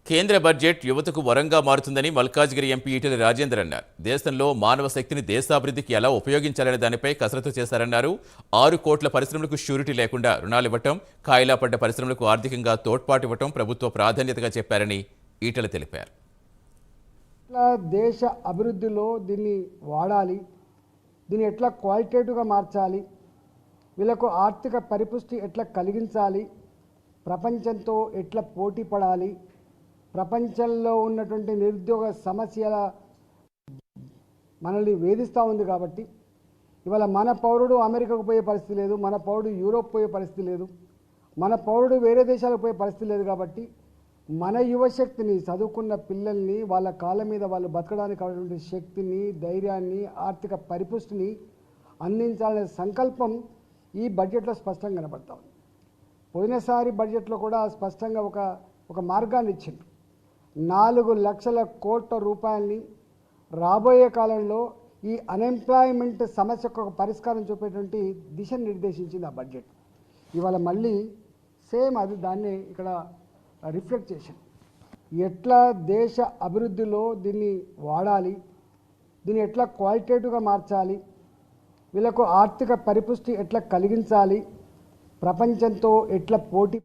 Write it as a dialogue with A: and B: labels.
A: కేంద్ర బడ్జెట్ యువతకు వరంగా మారుతుందని మల్కాజ్గిరి ఎంపీ ఈటెల రాజేందర్ అన్నారు. దేశంలో మానవ శక్తిని దేశాభివృద్ధికి ఎలా ఉపయోగించాలనే దానిపై కసరత్తు చేశారన్నారు. 6 కోట్ల పరిశ్రమలకు షూరిటీ లేకుండా రుణాలు ఇవ్వటం, కాయిలా పడ్డ పరిశ్రమలకు ఆర్థికంగా తోడ్పాటు ఇవ్వటం ప్రభుత్వ ప్రాధాన్యతగా చెప్పారని ఈటెల తెలిపారు.
B: దేశ అభివృద్ధిలో దీన్ని వాడాలి, దీన్ని ఎట్లా క్వాలిటేటివ్గా మార్చాలి, వీళ్ళకు ఆర్థిక పరిపుష్టి ఎట్లా కలిగించాలి, ప్రపంచంతో ఎట్లా పోటీ పడాలి, ప్రపంచంలో ఉన్నటువంటి నిరుద్యోగ సమస్యల మనల్ని వేధిస్తూ ఉంది. కాబట్టి ఇవాళ మన పౌరుడు అమెరికాకు పోయే పరిస్థితి లేదు, మన పౌరుడు యూరోప్ పోయే పరిస్థితి లేదు, మన పౌరుడు వేరే దేశాలకు పోయే పరిస్థితి లేదు. కాబట్టి మన యువశక్తిని, చదువుకున్న పిల్లల్ని వాళ్ళ కాళ్ళ మీద వాళ్ళు బతకడానికి కావాల్సిన శక్తిని, ధైర్యాన్ని, ఆర్థిక పరిపుష్టిని అందించాలనే సంకల్పం ఈ బడ్జెట్లో స్పష్టంగా కనబడతా ఉంది. పోయినసారి బడ్జెట్లో కూడా స్పష్టంగా ఒక మార్గాన్ని ఇచ్చింది. 4 లక్షల కోట్ల రూపాయలని రాబోయే కాలంలో ఈ అన్ఎంప్లాయ్మెంట్ సమస్యకు ఒక పరిష్కారం చూపేటువంటి దిశను నిర్దేశించింది ఆ బడ్జెట్. ఇవాళ మళ్ళీ సేమ్ అది దాన్ని ఇక్కడ రిఫ్లెక్ట్ చేసింది. ఎట్లా దేశ అభివృద్ధిలో దీన్ని వాడాలి, దీన్ని ఎట్లా క్వాలిటేటివ్గా మార్చాలి, వీళ్ళకు ఆర్థిక పరిపుష్టి ఎట్లా కలిగించాలి, ప్రపంచంతో ఎట్లా పోటీ